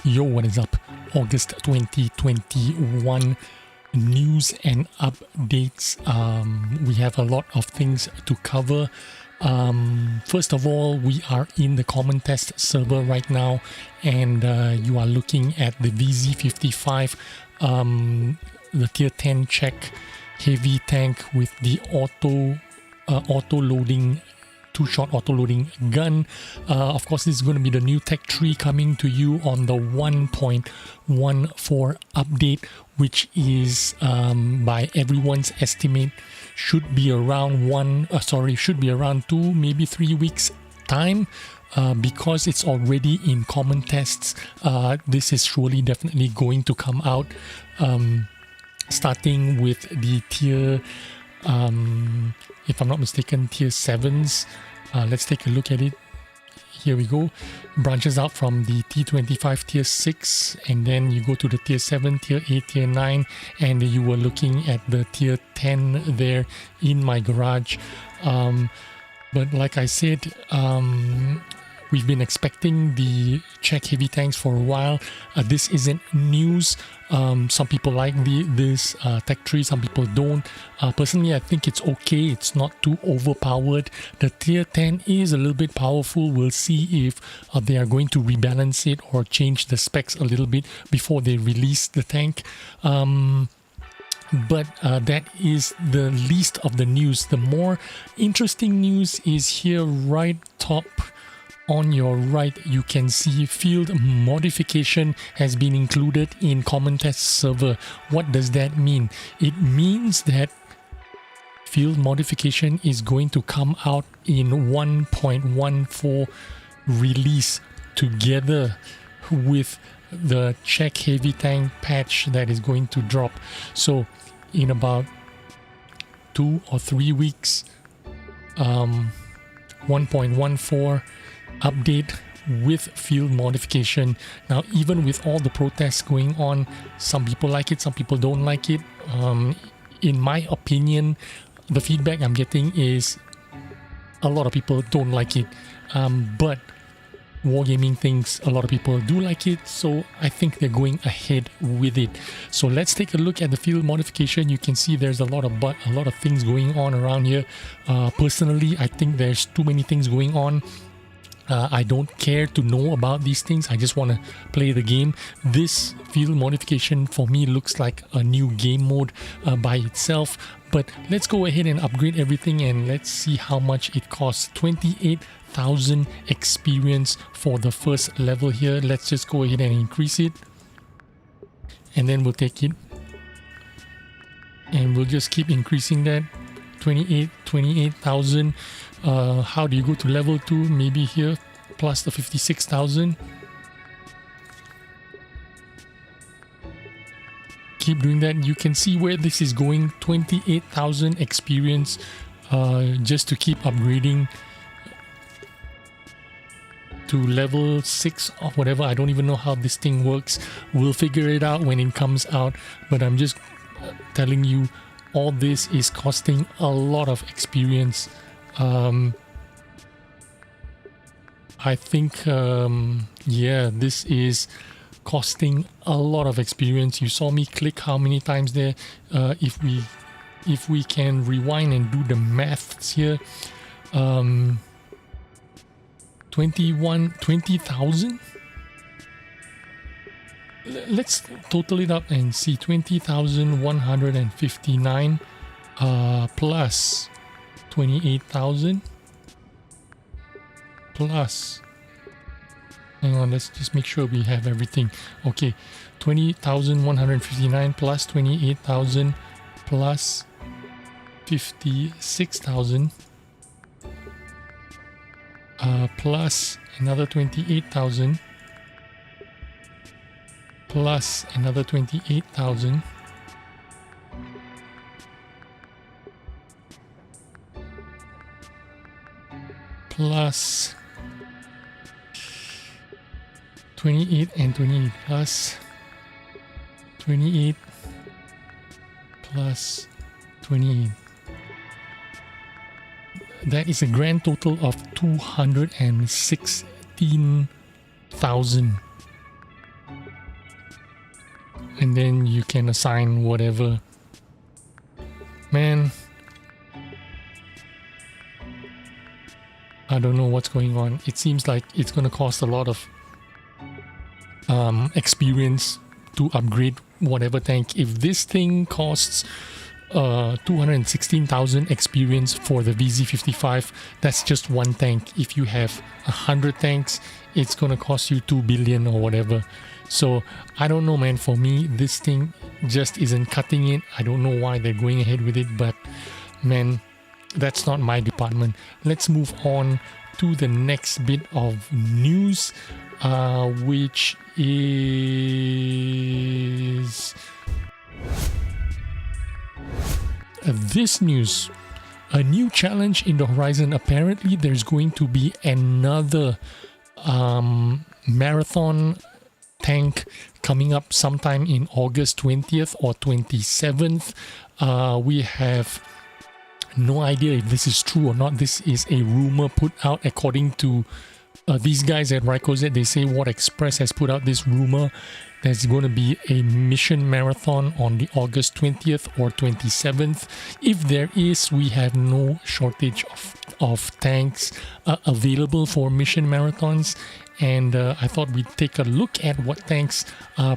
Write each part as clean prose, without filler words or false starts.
Yo, what is up? August 2021 news and updates. We have a lot of things to cover. First of all, we are in the common test server right now, and you are looking at the VZ55, the tier 10 check heavy tank with the auto loading, two-shot auto-loading gun. Of course, this is going to be the new tech tree coming to you on the 1.14 update, which is by everyone's estimate should be around 2, maybe 3 weeks time. Because it's already in common tests, this is surely definitely going to come out, starting with the tier, if I'm not mistaken, tier 7s. Let's take a look at it. Here we go. Branches out from the T25 tier 6, and then you go to the tier 7, tier 8, tier 9, and you were looking at the tier 10 there in my garage. But like I said, we've been expecting the Czech heavy tanks for a while. This isn't news. Some people like this tech tree, some people don't. Personally, I think it's okay. It's not too overpowered. The tier 10 is a little bit powerful. We'll see if they are going to rebalance it or change the specs a little bit before they release the tank. But that is the least of the news. The more interesting news is here right top. On your right, you can see field modification has been included in common test server. What does that mean? It means that field modification is going to come out in 1.14 release together with the Czech heavy tank patch that is going to drop. So in about 2 or 3 weeks, 1.14 update with field modification. Now, even with all the protests going on, some people like it, some people don't like it. In my opinion, the feedback I'm getting is a lot of people don't like it, but Wargaming thinks a lot of people do like it, so I think they're going ahead with it. So let's take a look at the field modification. You can see there's a lot of things going on around here. Personally, I think there's too many things going on. I don't care to know about these things. I just want to play the game. This field modification for me looks like a new game mode by itself. But let's go ahead and upgrade everything, and let's see how much it costs. 28,000 experience for the first level here. Let's just go ahead and increase it, and then we'll take it, and we'll just keep increasing that. 28,000. How do you go to level 2? Maybe here, plus the 56,000. Keep doing that. You can see where this is going. 28,000 experience just to keep upgrading to level 6 or whatever. I don't even know how this thing works. We'll figure it out when it comes out, but I'm just telling you, all this is costing a lot of experience. I think, yeah, this is costing a lot of experience. You saw me click how many times there. If we can rewind and do the maths here, 20,000. Let's total it up and see. 20,159 plus 28,000 plus, hang on, let's just make sure we have everything. Okay, 20,159 plus 28,000 plus 56,000 plus another 28,000 plus another 28,000 plus 28 and 28 plus 28 plus 28. That is a grand total of 216,000 and then you can assign whatever. Man, I don't know what's going on. It seems like it's going to cost a lot of experience to upgrade whatever tank. If this thing costs 216,000 experience for the VZ55, that's just one tank. If you have 100 tanks, it's gonna cost you 2 billion or whatever. So I don't know, man. For me, this thing just isn't cutting it. I don't know why they're going ahead with it, but man, that's not my department. Let's move on to the next bit of news, which is this news. A new challenge in the horizon. Apparently there's going to be another marathon tank coming up sometime in August 20th or 27th. We have no idea if this is true or not. This is a rumor put out according to these guys at Rykozet. They say WoT Express has put out this rumor. There's going to be a mission marathon on the August 20th or 27th. If there is, we have no shortage of tanks available for mission marathons. And I thought we'd take a look at what tanks are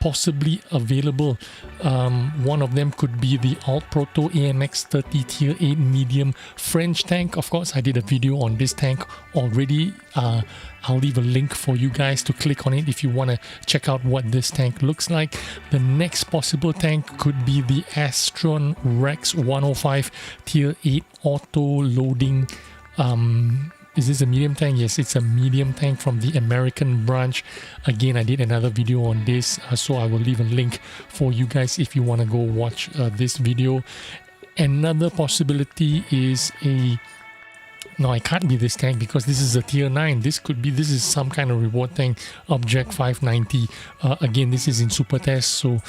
possibly available. One of them could be the Alt Proto AMX 30 Tier 8 medium French tank. Of course, I did a video on this tank already. I'll leave a link for you guys to click on it if you want to check out what this tank looks like. The next possible tank could be the Astron Rex 105 Tier 8 auto loading. Is this a medium tank? Yes, it's a medium tank from the American branch. Again, I did another video on this, so I will leave a link for you guys if you want to go watch this video. Another possibility is a... No, it can't be this tank because this is a tier 9. This is some kind of reward tank, Object 590. Again, this is in super test, so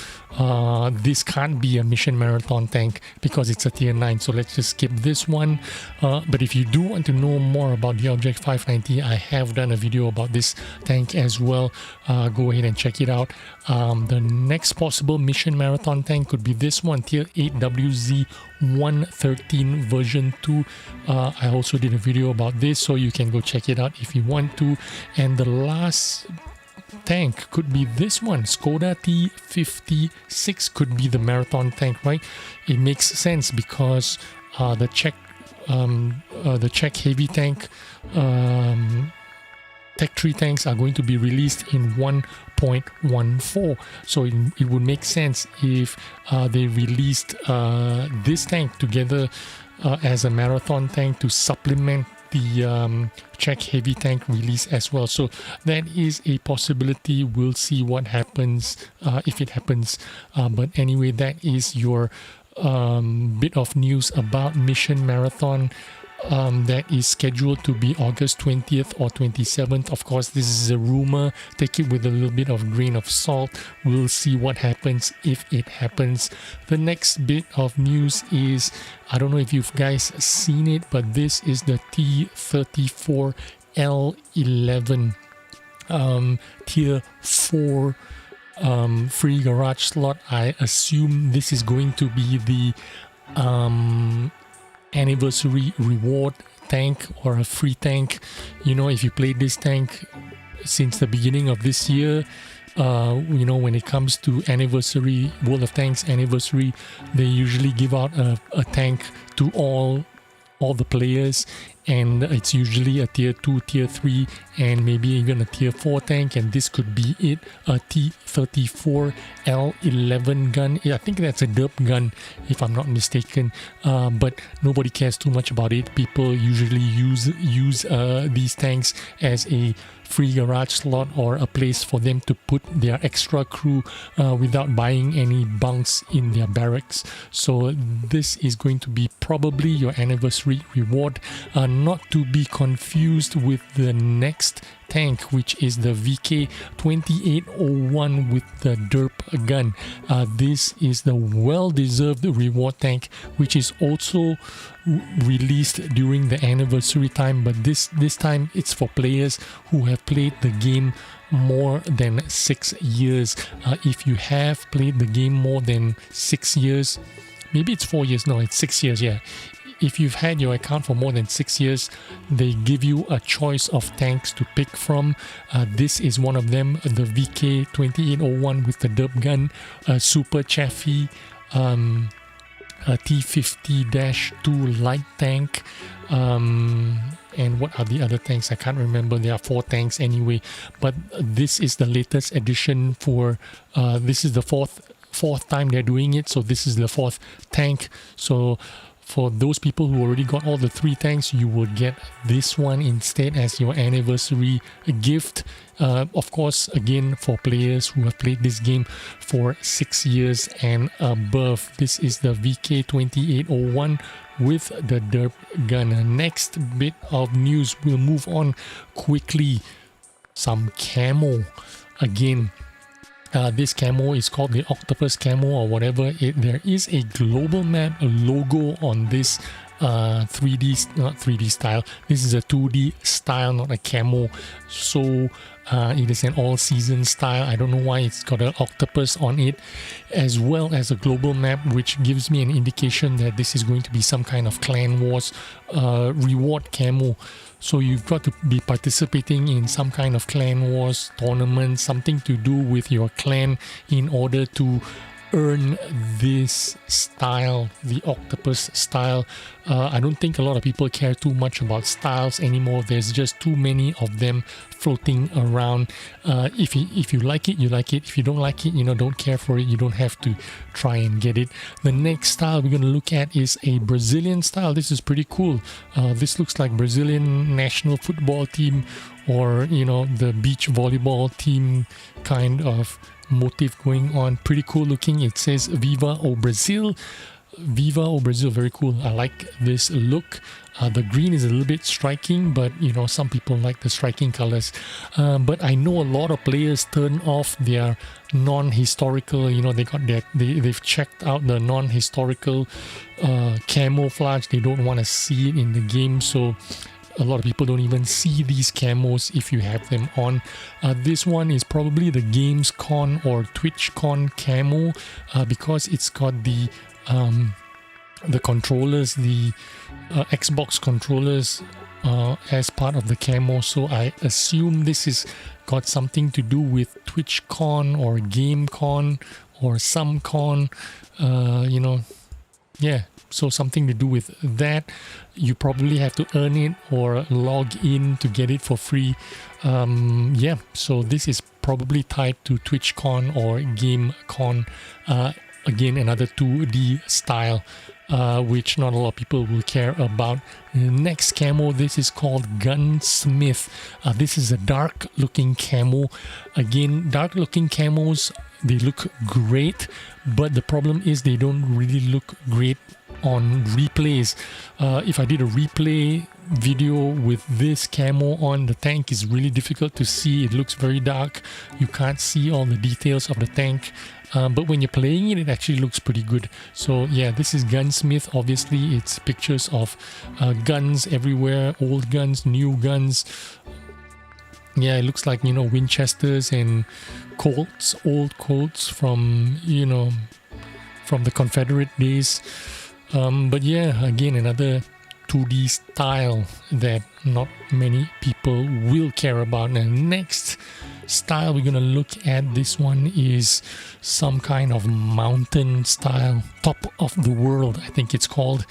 this can't be a mission marathon tank because it's a tier 9. So let's just skip this one. But if you do want to know more about the Object 590, I have done a video about this tank as well. Go ahead and check it out. The next possible mission marathon tank could be this one, tier 8 WZ 113 version 2. I also did a video about this, so you can go check it out if you want to. And the last tank could be this one, Skoda T56 could be the marathon tank, right? It makes sense because the Czech heavy tank Tech 3 tanks are going to be released in 1.14, so it would make sense if they released this tank together as a marathon tank to supplement the Czech heavy tank release as well. So that is a possibility. We'll see what happens if it happens. But anyway, that is your bit of news about Mission Marathon. That is scheduled to be August 20th or 27th. Of course, this is a rumor. Take it with a little bit of grain of salt. We'll see what happens if it happens. The next bit of news is, I don't know if you guys seen it, but this is the T34L11 Tier 4 free garage slot. I assume this is going to be the anniversary reward tank or a free tank. You know, if you played this tank since the beginning of this year, you know, when it comes to anniversary, World of Tanks anniversary, they usually give out a tank to all the players, and it's usually a tier 2, tier 3, and maybe even a tier 4 tank, and this could be it, a T34L11 gun. I think that's a derp gun if I'm not mistaken, but nobody cares too much about it. People usually use these tanks as a free garage slot or a place for them to put their extra crew without buying any bunks in their barracks. So this is going to be probably your anniversary reward. not to be confused with the next tank, which is the VK2801 with the derp gun. This is the well-deserved reward tank, which is also released during the anniversary time, but this time it's for players who have played the game more than 6 years. If you have played the game more than 6 years, maybe it's 4 years, no, it's 6 years, yeah. If you've had your account for more than 6 years, they give you a choice of tanks to pick from. This is one of them, the VK2801 with the derp gun, Super Chaffee, a T50-2 light tank, and what are the other tanks? I can't remember. There are 4 tanks anyway, but this is the latest edition for, this is the fourth time they're doing it, so this is the 4th tank. So for those people who already got all the 3 tanks, you will get this one instead as your anniversary gift. Of course, again, for players who have played this game for 6 years and above. This is the VK2801 with the derp gun. Next bit of news, we'll move on quickly. Some camo. Again, this camo is called the octopus camo or whatever. There is a global map logo on this 3D, not 3D style. This is a 2D style, not a camo. So it is an all-season style. I don't know why it's got an octopus on it, as well as a global map, which gives me an indication that this is going to be some kind of Clan Wars reward camo. So you've got to be participating in some kind of Clan Wars tournament, something to do with your clan in order to earn this style, the octopus style. I don't think a lot of people care too much about styles anymore. There's just too many of them floating around. If you like it, you like it. If you don't like it, don't care for it, you don't have to try and get it. The next style we're going to look at is a Brazilian style. This is pretty cool. This looks like Brazilian national football team, or the beach volleyball team kind of motif going on. Pretty cool looking. It says Viva o Brazil. Viva o Brazil, very cool. I like this look. The green is a little bit striking, but some people like the striking colors. But I know a lot of players turn off their non-historical, they've checked out the non-historical camouflage. They don't want to see it in the game, so a lot of people don't even see these camos if you have them on. This one is probably the Gamescom or TwitchCon camo, because it's got the controllers, the Xbox controllers as part of the camo. So I assume this is got something to do with TwitchCon or GameCon or some con, yeah. So something to do with that. You probably have to earn it or log in to get it for free. Yeah, so this is probably tied to TwitchCon or GameCon. Again, another 2D style, which not a lot of people will care about. Next camo, this is called Gunsmith. This is a dark looking camo. Again, dark looking camos, they look great, but the problem is they don't really look great on replays. If I did a replay video with this camo on, the tank is really difficult to see. It looks very dark. You can't see all the details of the tank. But when you're playing it, it actually looks pretty good. So yeah, this is Gunsmith. Obviously, it's pictures of guns everywhere, old guns, new guns. Yeah, it looks like, Winchesters and Colts, old Colts from, from the Confederate days. But yeah, again, another 2D style that not many people will care about. And next style we're going to look at, this one is some kind of mountain style, top of the world, I think it's called.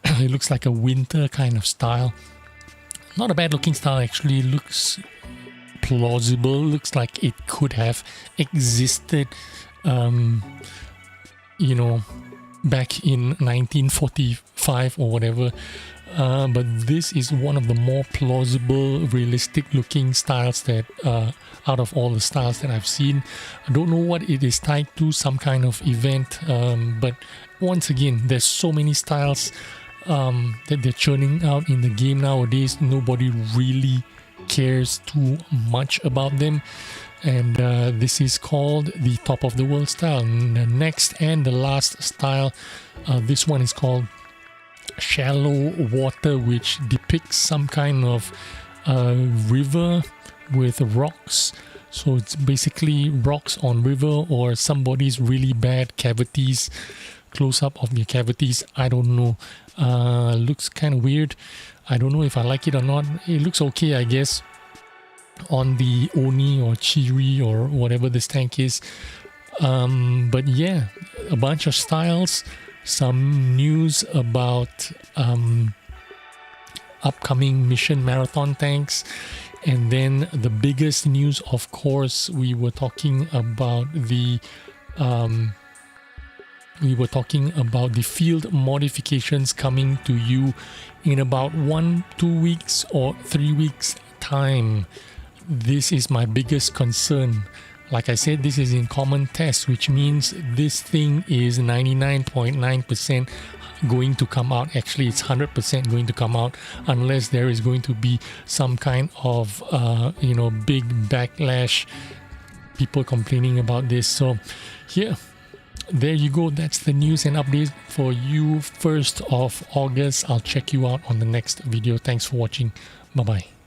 It looks like a winter kind of style. Not a bad looking style, actually. Looks plausible, looks like it could have existed, back in 1945 or whatever. But this is one of the more plausible, realistic looking styles that out of all the styles that I've seen. I don't know what it is tied to, some kind of event, but once again, there's so many styles that they're churning out in the game nowadays, nobody really cares too much about them. And this is called the top of the world style. And the next and the last style, this one is called shallow water, which depicts some kind of river with rocks. So it's basically rocks on river, or somebody's really bad cavities, close up of their cavities. I don't know. Looks kind of weird. I don't know if I like it or not. It looks okay, I guess, on the Oni or Chiri or whatever this tank is. But yeah, a bunch of styles, some news about upcoming mission marathon tanks, and then the biggest news, of course, we were talking about the field modifications coming to you in about 1, 2 weeks or 3 weeks time. This is my biggest concern. Like I said, this is in common test, which means this thing is 99.9% going to come out. Actually, it's 100% going to come out, unless there is going to be some kind of big backlash, people complaining about this. So here, there you go. That's the news and updates for you. 1st of August. I'll check you out on the next video. Thanks for watching. Bye bye.